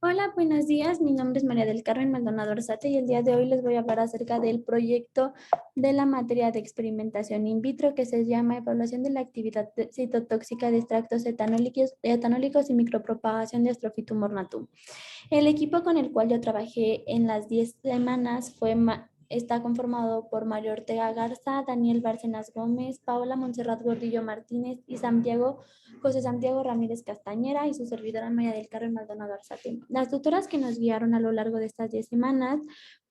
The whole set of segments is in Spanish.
Hola, buenos días. Mi nombre es María del Carmen Maldonado Arzate y el día de hoy les voy a hablar acerca del proyecto de la materia de experimentación in vitro que se llama Evaluación de la actividad citotóxica de extractos etanólicos y micropropagación de Astrophytum ornatum. El equipo con el cual yo trabajé en las 10 semanas está conformado por Mario Ortega Garza, Daniel Bárcenas Gómez, Paola Montserrat Gordillo Martínez y José Santiago Ramírez Castañera y su servidora María del Carmen Maldonado Arzate. Las tutoras que nos guiaron a lo largo de estas 10 semanas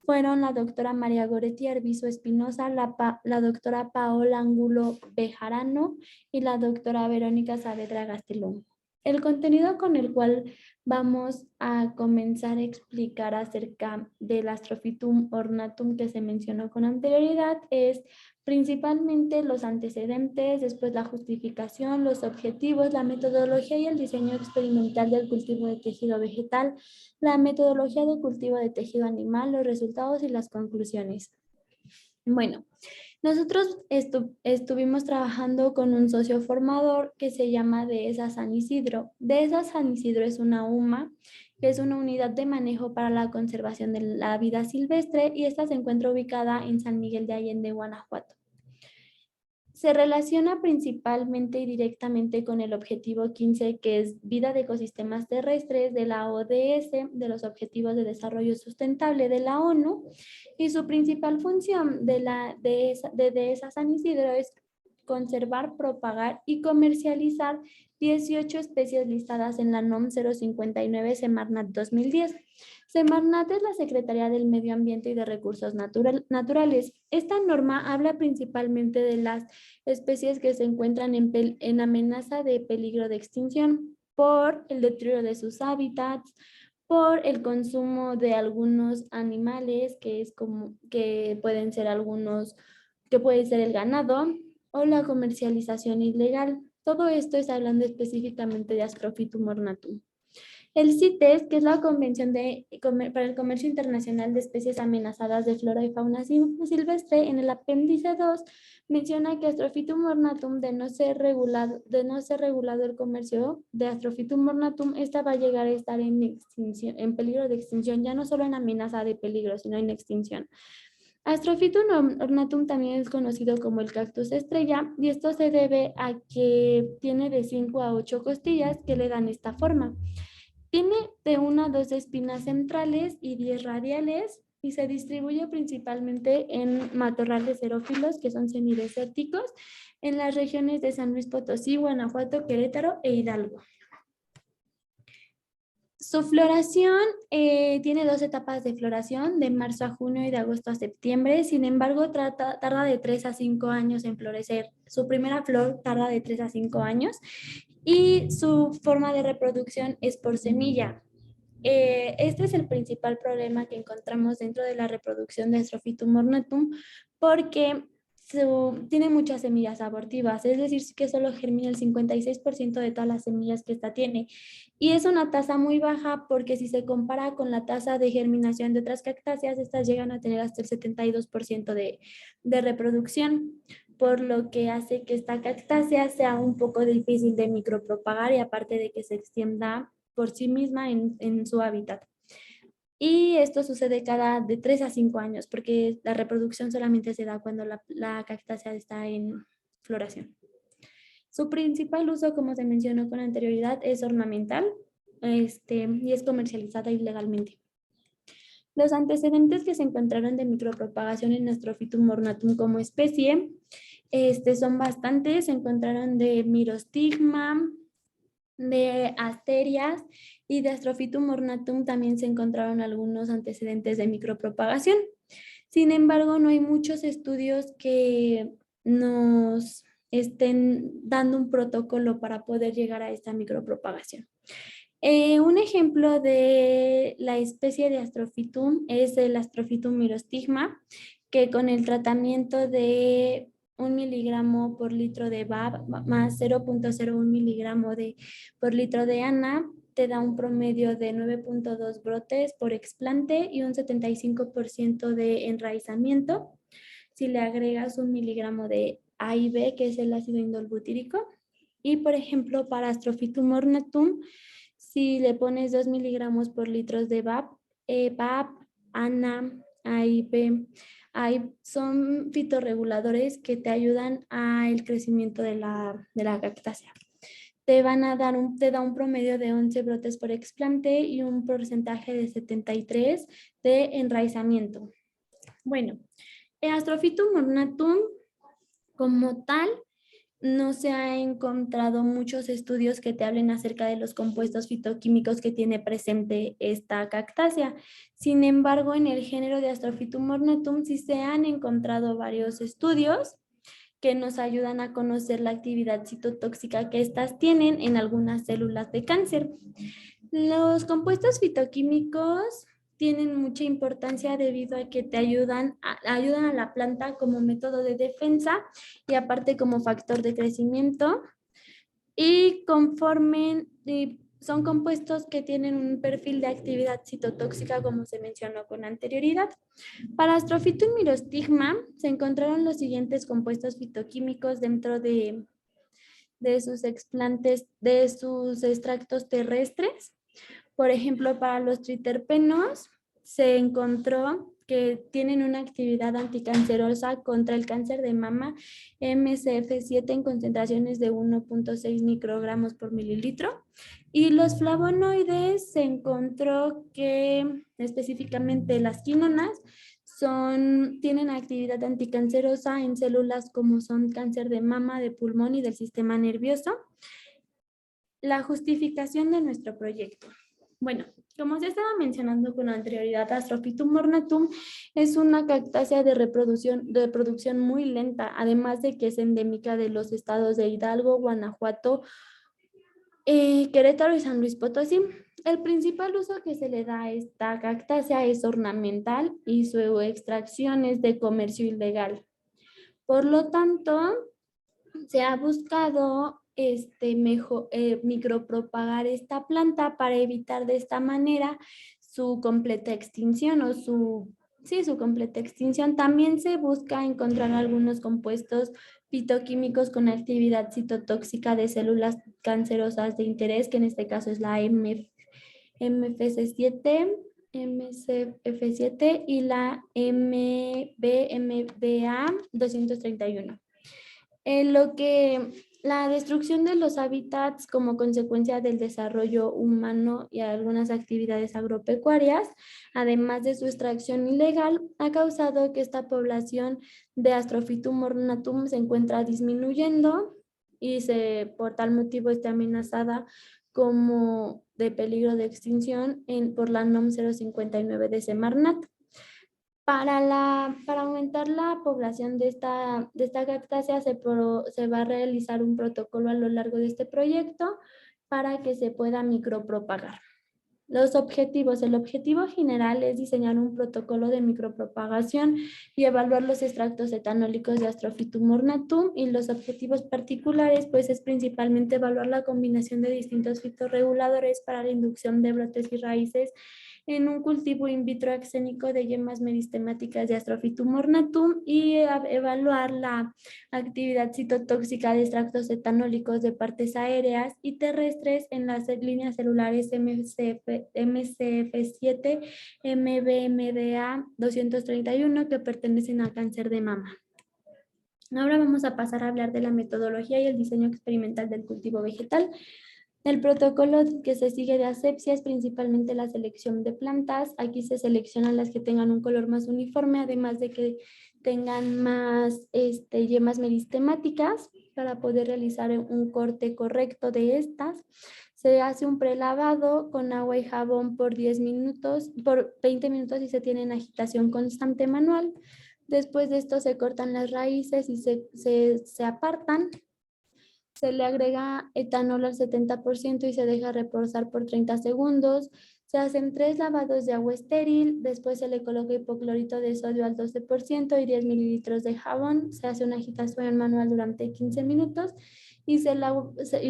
fueron la doctora María Goretti Arbizo Espinosa, la doctora Paola Angulo Bejarano y la doctora Verónica Saavedra Gastelum. El contenido con el cual vamos a comenzar a explicar acerca del Astrophytum ornatum que se mencionó con anterioridad es principalmente los antecedentes, después la justificación, los objetivos, la metodología y el diseño experimental del cultivo de tejido vegetal, la metodología de cultivo de tejido animal, los resultados y las conclusiones. Bueno, nosotros estuvimos trabajando con un socio formador que se llama Dehesa San Isidro. Dehesa San Isidro es una UMA, que es una unidad de manejo para la conservación de la vida silvestre y esta se encuentra ubicada en San Miguel de Allende, Guanajuato. Se relaciona principalmente y directamente con el objetivo 15, que es vida de ecosistemas terrestres de la ODS, de los Objetivos de Desarrollo Sustentable de la ONU, y su principal función de esa San Isidro es conservar, propagar y comercializar 18 especies listadas en la NOM 059 Semarnat 2010. Semarnat es la Secretaría del Medio Ambiente y de Recursos Naturales. Esta norma habla principalmente de las especies que se encuentran en amenaza de peligro de extinción por el deterioro de sus hábitats, por el consumo de algunos animales, que pueden ser que puede ser el ganado, o la comercialización ilegal. Todo esto es hablando específicamente de Astrophytum ornatum. El CITES, que es la Convención para el Comercio Internacional de Especies Amenazadas de Flora y Fauna Silvestre, en el apéndice 2, menciona que Astrophytum ornatum, de no ser regulado el comercio de Astrophytum ornatum, esta va a llegar a estar en peligro de extinción, ya no solo en amenaza de peligro, sino en extinción. Astrophytum ornatum también es conocido como el cactus estrella y esto se debe a que tiene de 5 a 8 costillas que le dan esta forma. Tiene de 1 a 2 espinas centrales y 10 radiales y se distribuye principalmente en matorrales xerófilos que son semidesérticos en las regiones de San Luis Potosí, Guanajuato, Querétaro e Hidalgo. Su floración tiene 2 etapas de floración, de marzo a junio y de agosto a septiembre. Sin embargo, tarda de 3 a 5 años en florecer. Su primera flor tarda de 3 a 5 años y su forma de reproducción es por semilla. Este es el principal problema que encontramos dentro de la reproducción de Astrophytum ornatum porque tiene muchas semillas abortivas, es decir, que solo germina el 56% de todas las semillas que esta tiene. Y es una tasa muy baja porque si se compara con la tasa de germinación de otras cactáceas, estas llegan a tener hasta el 72% de reproducción, por lo que hace que esta cactácea sea un poco difícil de micropropagar y aparte de que se extienda por sí misma en su hábitat. Y esto sucede cada de 3 a 5 años, porque la reproducción solamente se da cuando la cactácea está en floración. Su principal uso, como se mencionó con anterioridad, es ornamental y es comercializada ilegalmente. Los antecedentes que se encontraron de micropropagación en Astrophytum ornatum como especie son bastantes. Se encontraron de Myrostigma, de Asterias y de Astrophytum ornatum también se encontraron algunos antecedentes de micropropagación. Sin embargo, no hay muchos estudios que nos estén dando un protocolo para poder llegar a esta micropropagación. Un ejemplo de la especie de Astrophytum es el Astrophytum myrostigma, que con el tratamiento de 1 miligramo por litro de BAB más 0.01 miligramo por litro de ANA, te da un promedio de 9.2 brotes por explante y un 75% de enraizamiento. Si le agregas 1 miligramo de A y B, que es el ácido indolbutírico. Y por ejemplo, para Astrophytum ornatum, si le pones 2 miligramos por litros de BAP, ANA, AIP, son fitorreguladores que te ayudan al crecimiento de la cactácea. Te da un promedio de 11 brotes por explante y un porcentaje de 73 de enraizamiento. Bueno, Astrophytum ornatum como tal, no se ha encontrado muchos estudios que te hablen acerca de los compuestos fitoquímicos que tiene presente esta cactácea. Sin embargo, en el género de Astrophytum ornatum sí se han encontrado varios estudios que nos ayudan a conocer la actividad citotóxica que éstas tienen en algunas células de cáncer. Los compuestos fitoquímicos tienen mucha importancia debido a que te ayudan a la planta como método de defensa y aparte como factor de crecimiento y son compuestos que tienen un perfil de actividad citotóxica como se mencionó con anterioridad. Para Astrophytum myrostigma se encontraron los siguientes compuestos fitoquímicos dentro de sus explantes, de sus extractos terrestres. Por ejemplo, para los triterpenos se encontró que tienen una actividad anticancerosa contra el cáncer de mama MCF7 en concentraciones de 1.6 microgramos por mililitro. Y los flavonoides se encontró que específicamente las quinonas tienen actividad anticancerosa en células como son cáncer de mama, de pulmón y del sistema nervioso. La justificación de nuestro proyecto. Bueno, como se estaba mencionando con anterioridad, Astrophytum ornatum es una cactácea de reproducción muy lenta, además de que es endémica de los estados de Hidalgo, Guanajuato, Querétaro y San Luis Potosí. El principal uso que se le da a esta cactácea es ornamental y su extracción es de comercio ilegal. Por lo tanto, se ha buscado micropropagar esta planta para evitar de esta manera su completa extinción o su completa extinción. También se busca encontrar algunos compuestos fitoquímicos con actividad citotóxica de células cancerosas de interés, que en este caso es la MFC7, MCF7 y la MBMBA 231. La destrucción de los hábitats como consecuencia del desarrollo humano y algunas actividades agropecuarias, además de su extracción ilegal, ha causado que esta población de Astrophytum ornatum se encuentra disminuyendo y por tal motivo está amenazada como de peligro de extinción por la NOM 059 de Semarnat. Para aumentar la población de esta cactácea se va a realizar un protocolo a lo largo de este proyecto para que se pueda micropropagar. Los objetivos. El objetivo general es diseñar un protocolo de micropropagación y evaluar los extractos etanólicos de Astrophytum ornatum, y los objetivos particulares pues es principalmente evaluar la combinación de distintos fitorreguladores para la inducción de brotes y raíces en un cultivo in vitro axénico de yemas meristemáticas de Astrophytum ornatum y evaluar la actividad citotóxica de extractos etanólicos de partes aéreas y terrestres en las líneas celulares MCF7, MBMDA 231 que pertenecen al cáncer de mama. Ahora vamos a pasar a hablar de la metodología y el diseño experimental del cultivo vegetal. El protocolo que se sigue de asepsia es principalmente la selección de plantas. Aquí se seleccionan las que tengan un color más uniforme, además de que tengan más yemas meristemáticas para poder realizar un corte correcto de estas. Se hace un prelavado con agua y jabón por 20 minutos y se tiene en agitación constante manual. Después de esto se cortan las raíces y se apartan. Se le agrega etanol al 70% y se deja reposar por 30 segundos. Se hacen 3 lavados de agua estéril, después se le coloca hipoclorito de sodio al 12% y 10 mililitros de jabón. Se hace una agitación manual durante 15 minutos y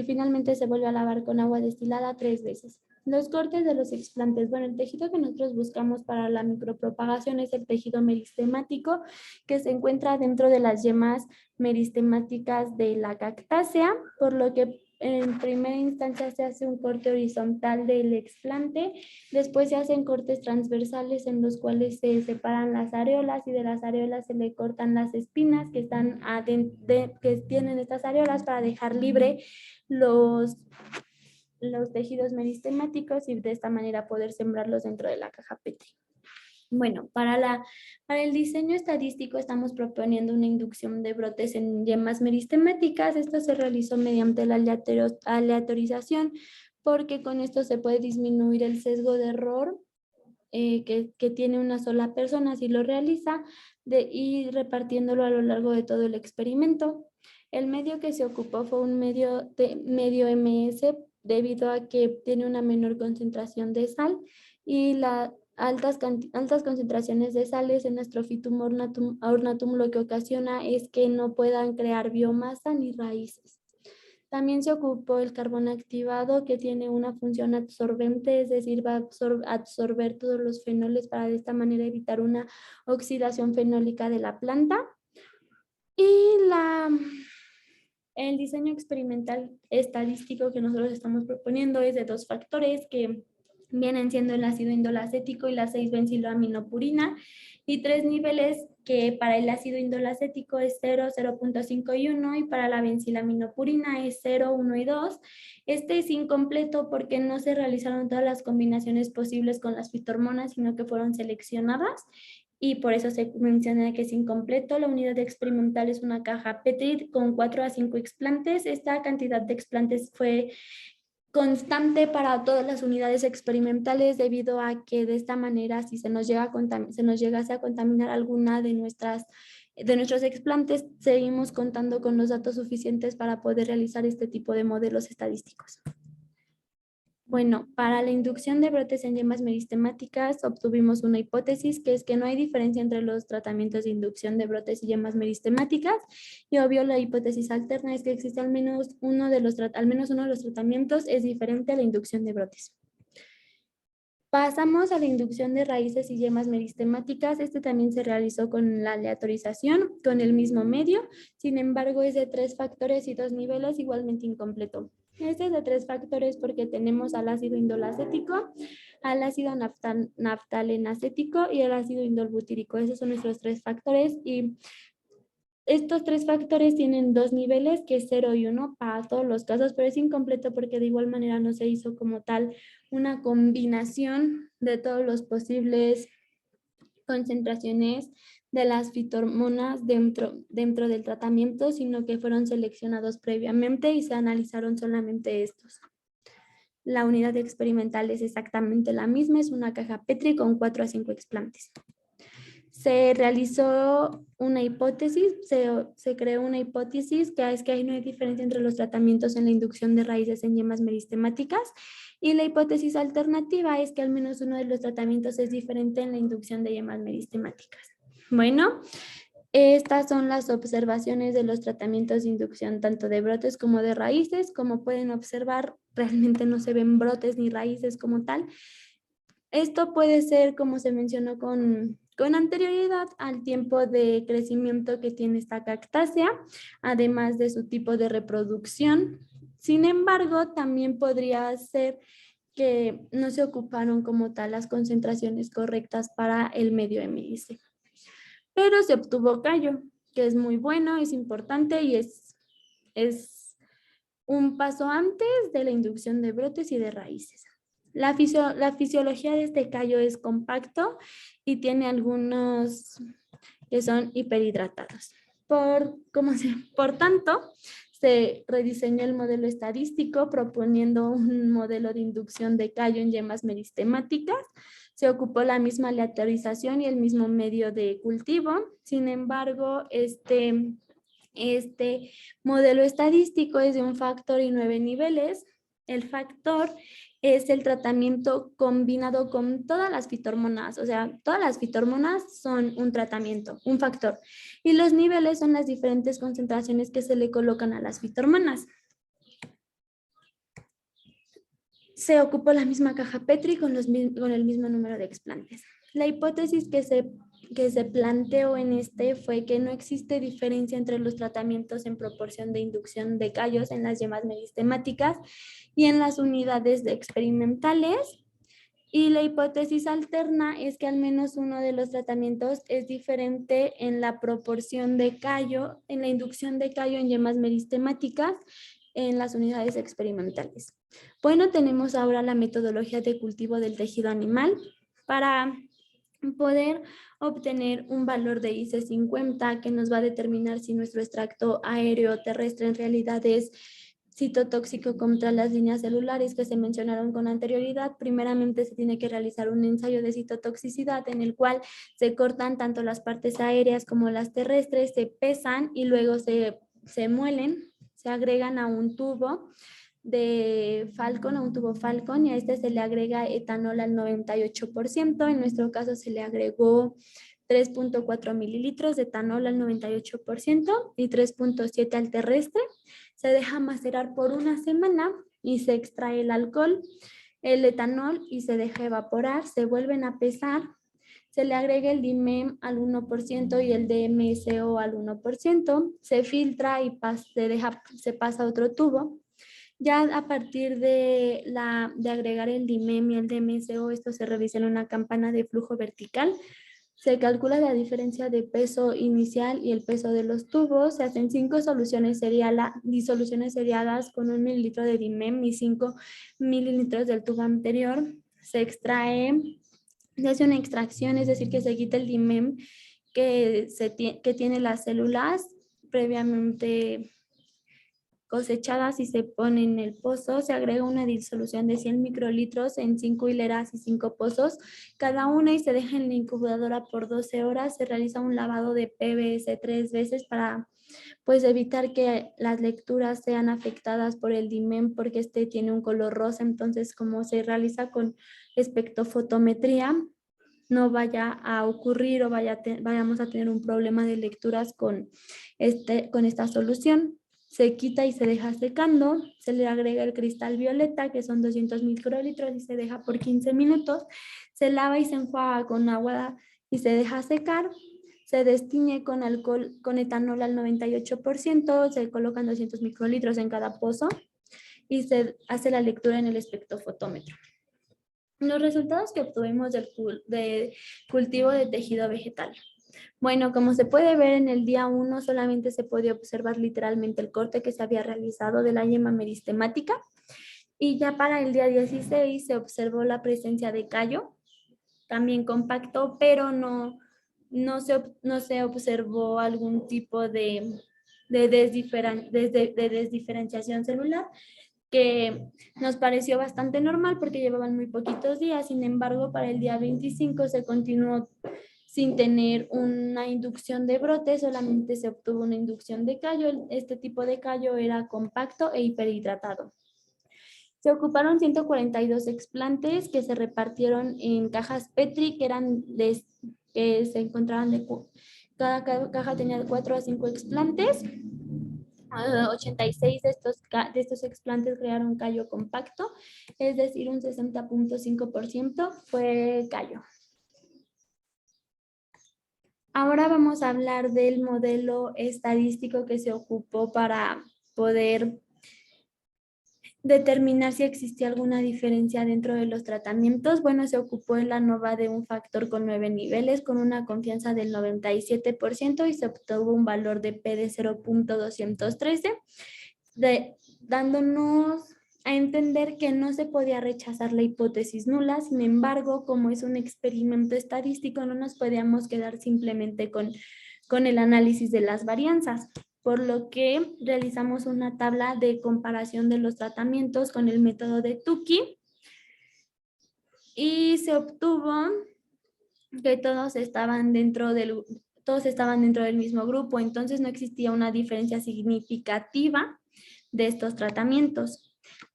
finalmente se vuelve a lavar con agua destilada 3 veces. Los cortes de los explantes. Bueno, el tejido que nosotros buscamos para la micropropagación es el tejido meristemático que se encuentra dentro de las yemas meristemáticas de la cactácea, por lo que en primera instancia se hace un corte horizontal del explante, después se hacen cortes transversales en los cuales se separan las areolas y de las areolas se le cortan las espinas que están que tienen estas areolas para dejar libre los tejidos meristemáticos y de esta manera poder sembrarlos dentro de la caja Petri. Bueno, para el diseño estadístico estamos proponiendo una inducción de brotes en yemas meristemáticas. Esto se realizó mediante la aleatorización porque con esto se puede disminuir el sesgo de error que tiene una sola persona si lo realiza y repartiéndolo a lo largo de todo el experimento. El medio que se ocupó fue un medio MS debido a que tiene una menor concentración de sal y la altas concentraciones de sales en Strophytum ornatum lo que ocasiona es que no puedan crear biomasa ni raíces. También se ocupó el carbón activado que tiene una función absorbente, es decir, va a absorber todos los fenoles para de esta manera evitar una oxidación fenólica de la planta. Y el diseño experimental estadístico que nosotros estamos proponiendo es de 2 factores que vienen siendo el ácido indolacético y la 6-benziloaminopurina y 3 niveles que para el ácido indolacético es 0, 0.5 y 1 y para la benzilaminopurina es 0, 1 y 2. Este es incompleto porque no se realizaron todas las combinaciones posibles con las fitohormonas, sino que fueron seleccionadas y por eso se menciona que es incompleto. La unidad experimental es una caja Petri con 4 a 5 explantes. Esta cantidad de explantes fue constante para todas las unidades experimentales debido a que de esta manera si se nos llegase a contaminar alguna de nuestros explantes, seguimos contando con los datos suficientes para poder realizar este tipo de modelos estadísticos. Bueno, para la inducción de brotes en yemas meristemáticas obtuvimos una hipótesis que es que no hay diferencia entre los tratamientos de inducción de brotes y yemas meristemáticas y obvio la hipótesis alterna es que existe al menos uno de los tratamientos es diferente a la inducción de brotes. Pasamos a la inducción de raíces y yemas meristemáticas. Este también se realizó con la aleatorización, con el mismo medio. Sin embargo, es de 3 factores y 2 niveles, igualmente incompleto. Este es de 3 factores porque tenemos al ácido indolacético, al ácido naftalenacético y el ácido indolbutírico. Esos son nuestros 3 factores y estos 3 factores tienen 2 niveles, que es 0 y 1 para todos los casos, pero es incompleto porque de igual manera no se hizo como tal una combinación de todos los posibles concentraciones de las fitohormonas dentro del tratamiento, sino que fueron seleccionados previamente y se analizaron solamente estos. La unidad experimental es exactamente la misma, es una caja Petri con 4 a 5 explantes. Se realizó una hipótesis, se creó una hipótesis que es que ahí no hay diferencia entre los tratamientos en la inducción de raíces en yemas meristemáticas y la hipótesis alternativa es que al menos uno de los tratamientos es diferente en la inducción de yemas meristemáticas. Bueno, estas son las observaciones de los tratamientos de inducción tanto de brotes como de raíces. Como pueden observar, realmente no se ven brotes ni raíces como tal. Esto puede ser, como se mencionó con anterioridad, al tiempo de crecimiento que tiene esta cactácea, además de su tipo de reproducción. Sin embargo, también podría ser que no se ocuparon como tal las concentraciones correctas para el medio MS. Pero se obtuvo callo, que es muy bueno, es importante y es un paso antes de la inducción de brotes y de raíces. La fisiología de este callo es compacto y tiene algunos que son hiperhidratados. Por tanto, se rediseñó el modelo estadístico proponiendo un modelo de inducción de callo en yemas meristemáticas. Se ocupó la misma aleatorización y el mismo medio de cultivo. Sin embargo, este modelo estadístico es de un factor y 9 niveles. El factor es el tratamiento combinado con todas las fitohormonas, o sea, todas las fitohormonas son un tratamiento, un factor. Y los niveles son las diferentes concentraciones que se le colocan a las fitohormonas. se ocupó la misma caja Petri con el mismo número de explantes. La hipótesis que se planteó en este fue que no existe diferencia entre los tratamientos en proporción de inducción de callos en las yemas meristemáticas y en las unidades experimentales. Y la hipótesis alterna es que al menos uno de los tratamientos es diferente en la proporción de callo, en la inducción de callo en yemas meristemáticas en las unidades experimentales. Bueno, tenemos ahora la metodología de cultivo del tejido animal para poder obtener un valor de IC50 que nos va a determinar si nuestro extracto aéreo terrestre en realidad es citotóxico contra las líneas celulares que se mencionaron con anterioridad. Primeramente se tiene que realizar un ensayo de citotoxicidad en el cual se cortan tanto las partes aéreas como las terrestres, se pesan y luego se muelen, se agregan a un tubo de Falcon, a un tubo Falcon, y a este se le agrega etanol al 98%. En nuestro caso se le agregó 3.4 mililitros de etanol al 98% y 3.7 al terrestre. Se deja macerar por una semana y se extrae el alcohol, el etanol, y se deja evaporar. Se vuelven a pesar. Se le agrega el DIMEM al 1% y el DMSO al 1%. Se filtra y se pasa a otro tubo. Ya a partir de agregar el DIMEM y el DMSO, esto se revisa en una campana de flujo vertical. Se calcula la diferencia de peso inicial y el peso de los tubos. Se hacen 5 disoluciones seriadas con 1 mililitro de DIMEM y 5 mililitros del tubo anterior. Se hace una extracción, es decir, que se quita el DIMEM que tiene las células previamente cosechadas y se pone en el pozo. Se agrega una disolución de 100 microlitros en 5 hileras y 5 pozos cada una y se deja en la incubadora por 12 horas. Se realiza un lavado de PVS 3 veces para evitar que las lecturas sean afectadas por el DIMEM, porque este tiene un color rosa. Entonces, como se realiza con espectrofotometría, no vaya a ocurrir o vayamos a tener un problema de lecturas con esta solución. Se quita y se deja secando. Se le agrega el cristal violeta, que son 200 microlitros, y se deja por 15 minutos. Se lava y se enjuaga con agua y se deja secar. Se destiñe con alcohol, con etanol al 98%. Se colocan 200 microlitros en cada pozo y se hace la lectura en el espectrofotómetro. Los resultados que obtuvimos del cultivo de tejido vegetal. Bueno, como se puede ver, en el día 1 solamente se podía observar literalmente el corte que se había realizado de la yema meristemática, y ya para el día 16 se observó la presencia de callo, también compacto, pero no se observó algún tipo de desdiferenciación celular, que nos pareció bastante normal porque llevaban muy poquitos días. Sin embargo, para el día 25 se continuó sin tener una inducción de brote, solamente se obtuvo una inducción de callo. Este tipo de callo era compacto e hiperhidratado. Se ocuparon 142 explantes que se repartieron en cajas Petri, que se encontraban cada caja tenía 4 a 5 explantes. 86 de estos explantes crearon callo compacto, es decir, un 60.5% fue callo. Ahora vamos a hablar del modelo estadístico que se ocupó para poder determinar si existía alguna diferencia dentro de los tratamientos. Bueno, se ocupó el ANOVA de un factor con 9 niveles, con una confianza del 97%, y se obtuvo un valor de P de 0.213, dándonos a entender que no se podía rechazar la hipótesis nula. Sin embargo, como es un experimento estadístico, no nos podíamos quedar simplemente con el análisis de las varianzas, por lo que realizamos una tabla de comparación de los tratamientos con el método de Tukey y se obtuvo que todos estaban dentro del mismo grupo. Entonces no existía una diferencia significativa de estos tratamientos.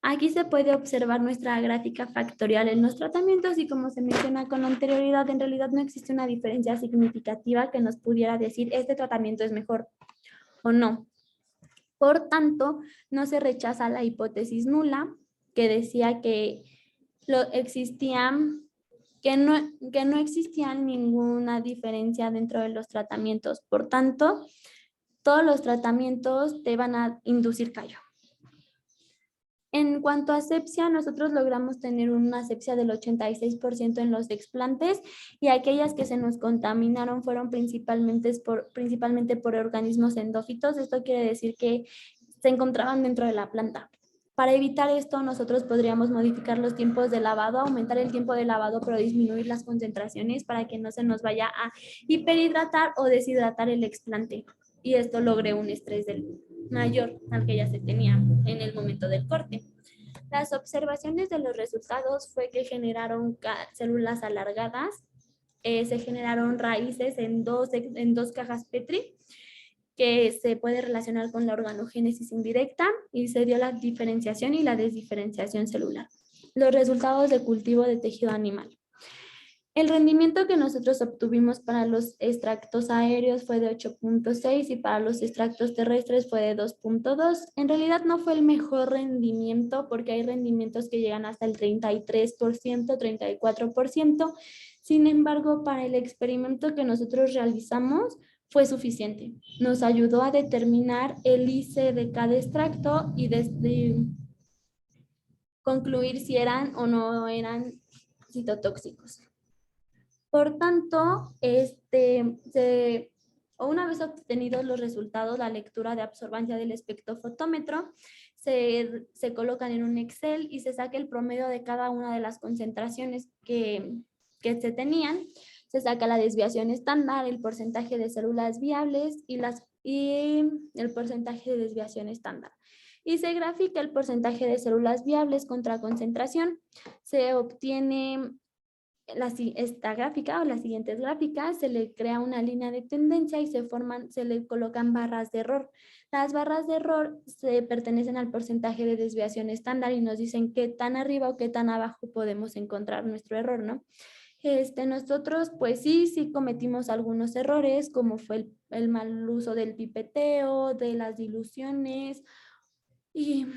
Aquí se puede observar nuestra gráfica factorial en los tratamientos y, como se menciona con anterioridad, en realidad no existe una diferencia significativa que nos pudiera decir este tratamiento es mejor o no. Por tanto, no se rechaza la hipótesis nula, que decía que que no existía ninguna diferencia dentro de los tratamientos. Por tanto, todos los tratamientos te van a inducir callo. En cuanto a asepsia, nosotros logramos tener una asepsia del 86% en los explantes y aquellas que se nos contaminaron fueron principalmente por organismos endófitos. Esto quiere decir que se encontraban dentro de la planta. Para evitar esto, nosotros podríamos modificar los tiempos de lavado, aumentar el tiempo de lavado, pero disminuir las concentraciones para que no se nos vaya a hiperhidratar o deshidratar el explante. Y esto logre un estrés mayor al que ya se tenía en el momento del corte. Las observaciones de los resultados fue que generaron células alargadas, se generaron raíces en dos cajas Petri, que se puede relacionar con la organogénesis indirecta y se dio la diferenciación y la desdiferenciación celular. Los resultados de cultivo de tejido animal. El rendimiento que nosotros obtuvimos para los extractos aéreos fue de 8.6 y para los extractos terrestres fue de 2.2. En realidad no fue el mejor rendimiento porque hay rendimientos que llegan hasta el 33%, 34%. Sin embargo, para el experimento que nosotros realizamos fue suficiente. Nos ayudó a determinar el IC de cada extracto y concluir si eran o no eran citotóxicos. Por tanto, una vez obtenidos los resultados, la lectura de absorbancia del espectrofotómetro, se colocan en un Excel y se saca el promedio de cada una de las concentraciones que se tenían. Se saca la desviación estándar, el porcentaje de células viables y el porcentaje de desviación estándar. Y se grafica el porcentaje de células viables contra concentración. Se obtiene esta gráfica o las siguientes gráficas, se le crea una línea de tendencia y se le colocan barras de error. Las barras de error se pertenecen al porcentaje de desviación estándar y nos dicen qué tan arriba o qué tan abajo podemos encontrar nuestro error, ¿no? Nosotros pues sí cometimos algunos errores, como fue el mal uso del pipeteo, de las diluciones y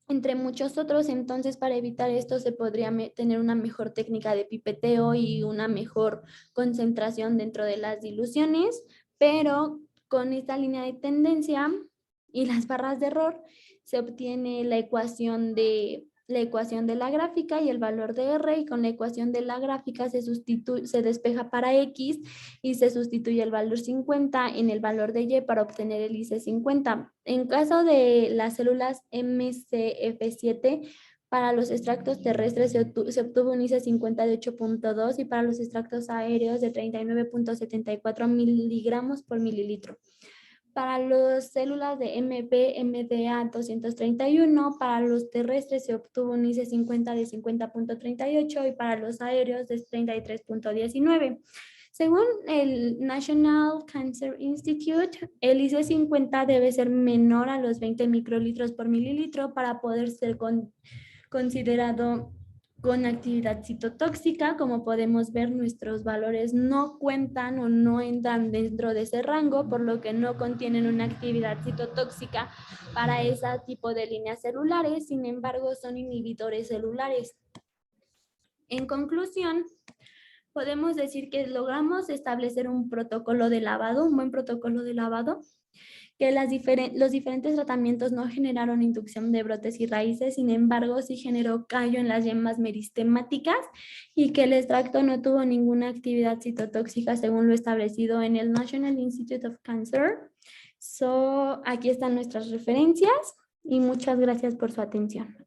entre muchos otros. Entonces, para evitar esto se podría tener una mejor técnica de pipeteo y una mejor concentración dentro de las diluciones, pero con esta línea de tendencia y las barras de error se obtiene la ecuación de la gráfica y el valor de R, y con la ecuación de la gráfica se despeja para X y se sustituye el valor 50 en el valor de Y para obtener el IC50. En caso de las células MCF7, para los extractos terrestres se obtuvo un IC50 de 8.2 y para los extractos aéreos de 39.74 miligramos por mililitro. Para las células de MPMDA 231, para los terrestres se obtuvo un IC50 de 50.38 y para los aéreos de 33.19. Según el National Cancer Institute, el IC50 debe ser menor a los 20 microlitros por mililitro para poder ser considerado con actividad citotóxica. Como podemos ver, nuestros valores no cuentan o no entran dentro de ese rango, por lo que no contienen una actividad citotóxica para ese tipo de líneas celulares. Sin embargo, son inhibidores celulares. En conclusión, podemos decir que logramos establecer un protocolo de lavado, un buen protocolo de lavado, que los diferentes tratamientos no generaron inducción de brotes y raíces, sin embargo, sí generó callo en las yemas meristemáticas y que el extracto no tuvo ninguna actividad citotóxica según lo establecido en el National Institute of Cancer. Aquí están nuestras referencias y muchas gracias por su atención.